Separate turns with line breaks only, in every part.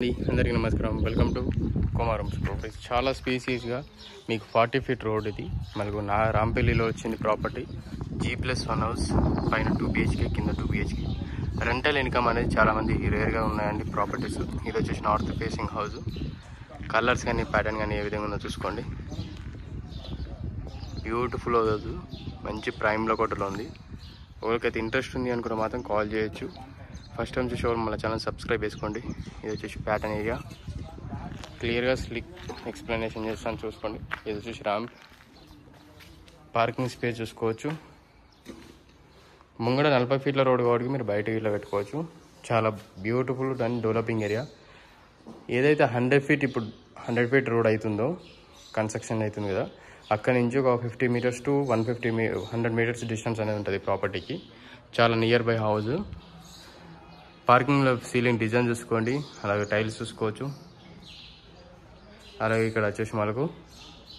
అందరికీ నమస్కారం. Welcome to Kumaram properties. చాలా స్పేసియస్గా మీకు 40 ఫీట్ రోడ్ ఇది మనకు రాంపల్లిలో వచ్చింది ప్రాపర్టీ. G+1 హౌస్, పైన 2 BHK, కింద 2 BHK. రెంటల్ ఇన్కమ్ అనేది చాలామంది రేర్గా ఉన్నాయండి ప్రాపర్టీస్. ఇది వచ్చేసి నార్త్ ఫేసింగ్ హౌస్. కలర్స్ కానీ ప్యాటర్న్ కానీ ఏ విధంగా ఉందో చూసుకోండి. బ్యూటిఫుల్ హౌస్, మంచి ప్రైమ్ లొకేషన్లో ఉంది. ఎవరికైతే ఇంట్రెస్ట్ ఉంది అనుకుంటే మాత్రం కాల్ చేయొచ్చు. ఫస్ట్ టైం చూసేవాళ్ళు మన ఛానల్ సబ్స్క్రైబ్ చేసుకోండి. ఇది వచ్చేసి ప్యాటర్న్ ఏరియా, క్లియర్గా స్లిక్ ఎక్స్ప్లెనేషన్ చేస్తాను చూసుకోండి. ఇది వచ్చేసి ర్యాంప్, పార్కింగ్ స్పేస్ చూసుకోవచ్చు. ముంగడ 40 ఫీట్ల రోడ్ కాబట్టి మీరు బయట ఇట్లా పెట్టుకోవచ్చు. చాలా బ్యూటిఫుల్ అండ్ డెవలపింగ్ ఏరియా. ఏదైతే 100 ఫీట్ ఇప్పుడు 100 ఫీట్ రోడ్ అవుతుందో, కన్స్ట్రక్షన్ అవుతుంది కదా, అక్కడి నుంచి ఒక 50 మీటర్స్ టు 100 మీటర్స్ డిస్టెన్స్ అనేది ఉంటుంది ప్రాపర్టీకి. చాలా నియర్ బై హౌస్. పార్కింగ్లో సీలింగ్ డిజైన్ చూసుకోండి, అలాగే టైల్స్ చూసుకోవచ్చు. అలాగే ఇక్కడ వచ్చేసి మనకు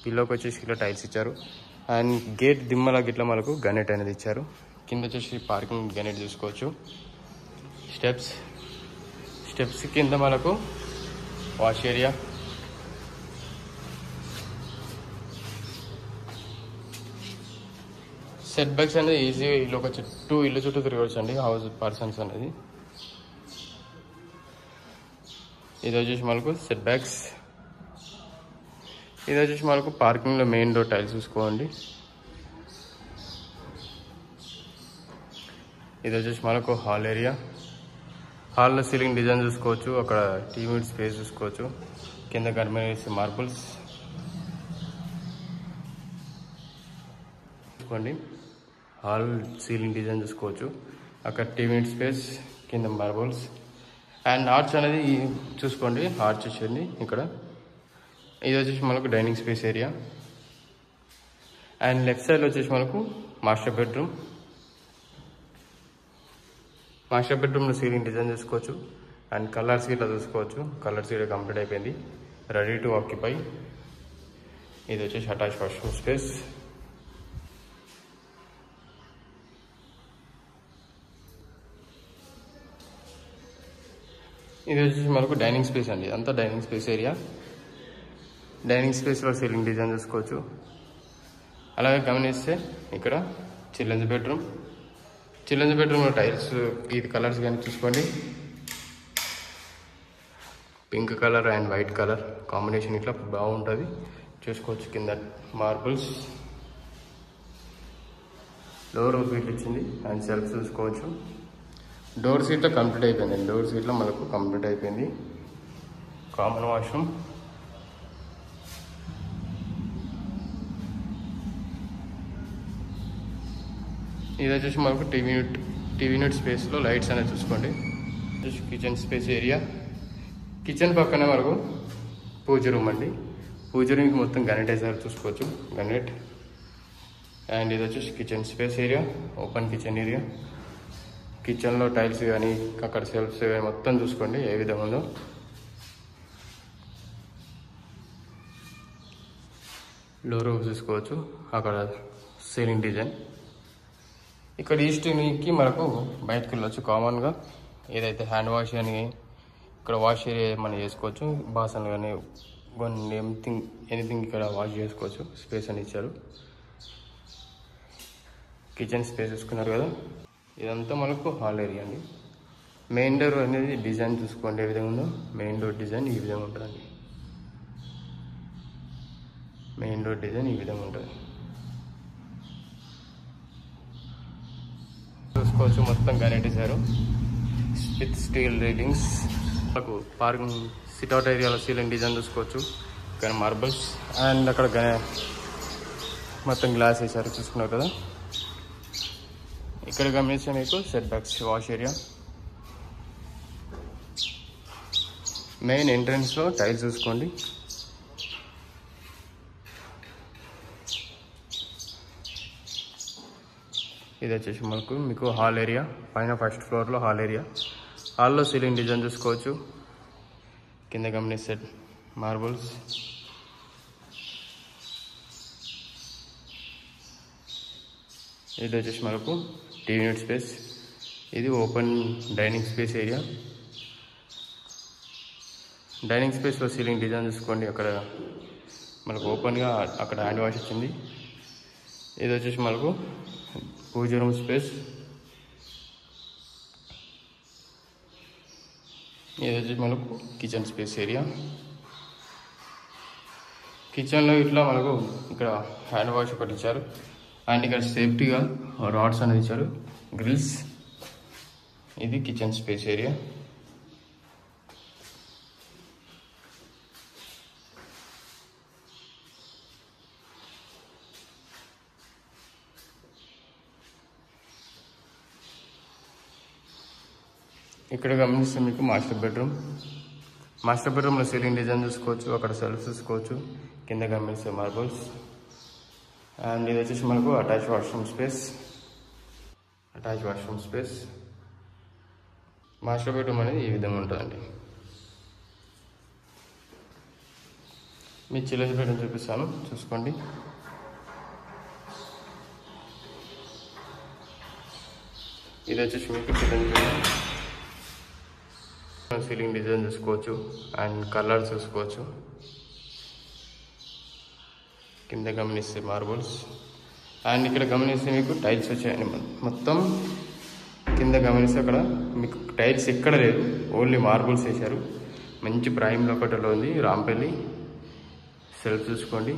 పిల్లోకి వచ్చేసి ఇట్లా టైల్స్ ఇచ్చారు. అండ్ గేట్ దిమ్మల గిట్ల మనకు గనెట్ అనేది ఇచ్చారు. కింద వచ్చేసి పార్కింగ్ గనెట్ చూసుకోవచ్చు. స్టెప్స్ కింద మనకు వాష్ ఏరియా. సెట్ బ్యాక్స్ అనేది ఈజీగా ఇల్లు చుట్టూ తిరగవచ్చు అండి హౌస్ పర్సన్స్ అనేది. ఇది వచ్చేసి మనకు సెట్ బ్యాక్స్. ఇది వచ్చేసి మనకు పార్కింగ్లో మెయిన్ డోర్ టైల్స్ చూసుకోండి. ఇది వచ్చేసి మనకు హాల్ ఏరియా. హాల్లో సీలింగ్ డిజైన్ చూసుకోవచ్చు. అక్కడ టీవీ స్పేస్ చూసుకోవచ్చు. కింద కనిపించే మార్బుల్స్ చూసుకోండి. హాల్ సీలింగ్ డిజైన్ చూసుకోవచ్చు. అక్కడ టీవీ స్పేస్, కింద మార్బుల్స్. అండ్ ఆర్చ్ అనేది చూసుకోండి. ఆర్చ్ వచ్చింది ఇక్కడ. ఇది వచ్చేసి మనకు dining space area. And left side వచ్చేసి మనకు మాస్టర్ బెడ్రూమ్లో సీలింగ్ డిజైన్ చూసుకోవచ్చు. అండ్ కలర్స్ ఇట్లా చూసుకోవచ్చు. కలర్స్ ఇట్లా కంప్లీట్ అయిపోయింది, రెడీ టు ఆక్యుపై. ఇది వచ్చేసి అటాచ్ వాష్రూమ్ స్పేస్. ఇది వచ్చేసి మనకు డైనింగ్ స్పేస్ అండి. అంతా డైనింగ్ స్పేస్ ఏరియా. డైనింగ్ స్పేస్లో సీలింగ్ డిజైన్ చూసుకోవచ్చు. అలాగే గమనిస్తే ఇక్కడ చిల్డ్రన్స్ బెడ్రూమ్లో టైల్స్ ఇది కలర్స్ కానీ చూసుకోండి. Pink colour and white colour combination ఇట్లా బాగుంటుంది చూసుకోవచ్చు. కింద మార్బుల్స్, డోర్ ఫీట్ ఇచ్చింది. అండ్ సెల్ఫ్ చూసుకోవచ్చు. డోర్ సీట్లో కంప్లీట్ అయిపోయింది. డోర్ సీట్లో మనకు కంప్లీట్ అయిపోయింది. Common washroom. ఇది వచ్చేసి మనకు టీవీ యూనిట్ స్పేస్లో లైట్స్ అనేది చూసుకోండి. Kitchen space area. కిచెన్ పక్కనే మనకు పూజ రూమ్ అండి. పూజ రూమ్కి మొత్తం గనెటైజర్ చూసుకోవచ్చు, గనెట్. అండ్ ఇది వచ్చేసి kitchen space area, open kitchen area. కిచెన్లో టైల్స్ కానీ అక్కడ సెల్ఫ్స్ కానీ మొత్తం చూసుకోండి ఏ విధంగా ఉందో. డోర్ చూసుకోవచ్చు. అక్కడ సీలింగ్ డిజైన్. ఇక్కడ ఈస్ట్కి మనకు బయటకు వెళ్ళొచ్చు కామన్గా. ఏదైతే హ్యాండ్ వాష్ కానీ ఇక్కడ వాష్ ఏరియా మనం చేసుకోవచ్చు. బాసన్లు కానీ ఎనీథింగ్ ఇక్కడ వాష్ చేసుకోవచ్చు. స్పేస్ అని ఇచ్చారు. కిచెన్ స్పేస్ చూసుకున్నారు కదా. ఇదంతా మనకు హాల్ ఏరియా అండి. మెయిన్ డోర్ అనేది డిజైన్ చూసుకోండి ఏ విధంగా ఉందో. మెయిన్ డోర్ డిజైన్ ఈ విధంగా ఉంటుందండి. మెయిన్ డోర్ డిజైన్ ఈ విధంగా ఉంటుంది చూసుకోవచ్చు. మొత్తం గనెటేశారు విత్ స్టీల్ రేటింగ్స్. మనకు పార్కింగ్ సిట్అవుట్ ఏరియాలో సీలింగ్ డిజైన్ చూసుకోవచ్చు. కానీ మార్బుల్స్ అండ్ అక్కడ మొత్తం గ్లాస్ వేసారు చూసుకున్నారు కదా. ఇక్కడ గమనిస్తే మీకు set backs, wash area. Main ఎంట్రన్స్లో టైల్స్ చూసుకోండి. ఇది వచ్చేసి మీకు హాల్ ఏరియా. పైన ఫస్ట్ ఫ్లోర్లో హాల్ ఏరియా. హాల్లో సీలింగ్ డిజైన్ చూసుకోవచ్చు. కింద గమనిస్తే మార్బుల్స్. ఇది వచ్చేసి మనకు టీవీ యూనిట్ స్పేస్. ఇది open dining space area. Dining స్పేస్లో సీలింగ్ డిజైన్ చూసుకోండి. అక్కడ మనకు ఓపెన్గా అక్కడ హ్యాండ్ వాష్ వచ్చింది. ఇది వచ్చేసి మనకు పూజ రూమ్ స్పేస్. ఇది వచ్చేసి మనకు కిచెన్ స్పేస్ ఏరియా. కిచెన్లో ఇట్లా మనకు ఇక్కడ హ్యాండ్ వాష్ ఒకటి ఇచ్చారు. అండ్ ఇక్కడ సేఫ్టీగా రాడ్స్ అనేది ఇచ్చారు, గ్రిల్స్. ఇది కిచెన్ స్పేస్ ఏరియా. ఇక్కడ గమనిస్తే మీకు మాస్టర్ బెడ్రూమ్. మాస్టర్ బెడ్రూమ్లో సీలింగ్ డిజైన్ చూసుకోవచ్చు, అక్కడ సెల్ఫ్ చూసుకోవచ్చు, కింద గమనిస్తే మార్బుల్స్. అండ్ ఇది వచ్చేసి మనకు attach washroom space. Master bedroom అనేది ఈ విధంగా ఉంటుందండి. మీ చిల్డ్రన్స్ బెడ్రూమ్ చూపిస్తాను, చూసుకోండి. ఇది వచ్చేసి మీకు చిల్డ్రన్స్ బెడ్రూమ్. సీలింగ్ డిజైన్ చూసుకోవచ్చు అండ్ కలర్ చూసుకోవచ్చు. కింద గమనిస్తే మార్బుల్స్. అండ్ ఇక్కడ గమనిస్తే మీకు టైల్స్ వచ్చాయండి. మొత్తం కింద గమనిస్తే అక్కడ మీకు టైల్స్ ఎక్కడ లేదు, ఓన్లీ మార్బుల్స్ వేశారు. మంచి ప్రైమ్ లొకేటర్లో ఉంది, రాంపల్లి. సెల్ఫ్ చూసుకోండి.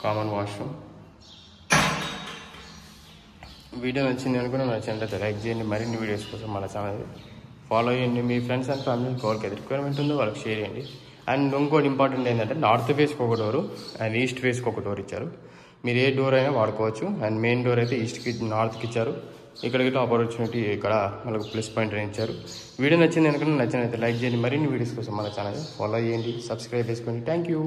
Common washroom. వీడియో నచ్చింది అనుకున్నా, నచ్చినట్లయితే లైక్ చేయండి. మరిన్ని వీడియోస్ కోసం మన ఛానల్ ఫాలో చేయండి. మీ ఫ్రెండ్స్ అండ్ ఫ్యామిలీ ఎవరికి రిక్వైర్మెంట్ ఉందో వాళ్ళకి షేర్ చేయండి. అండ్ ఇంకోటి ఇంపార్టెంట్ ఏంటంటే నార్త్ ఫేస్కి ఒక డోరు అండ్ ఈస్ట్ ఫేస్కి ఒక డోర్ ఇచ్చారు. మీరు ఏ డోర్ అయినా వాడుకోవచ్చు. అండ్ మెయిన్ డోర్ అయితే ఈస్ట్కి నార్త్కి ఇచ్చారు. ఇక్కడ ఆపర్చునిటీ ఇక్కడ మనకు ప్లస్ పాయింట్ అని ఇచ్చారు. వీడియో నచ్చింది అనుకున్నా, నచ్చినట్లయితే లైక్ చేయండి. మరిన్ని వీడియోస్ కోసం మన ఛానల్ ఫాలో చేయండి, సబ్స్క్రైబ్ చేసుకోండి. Thank you.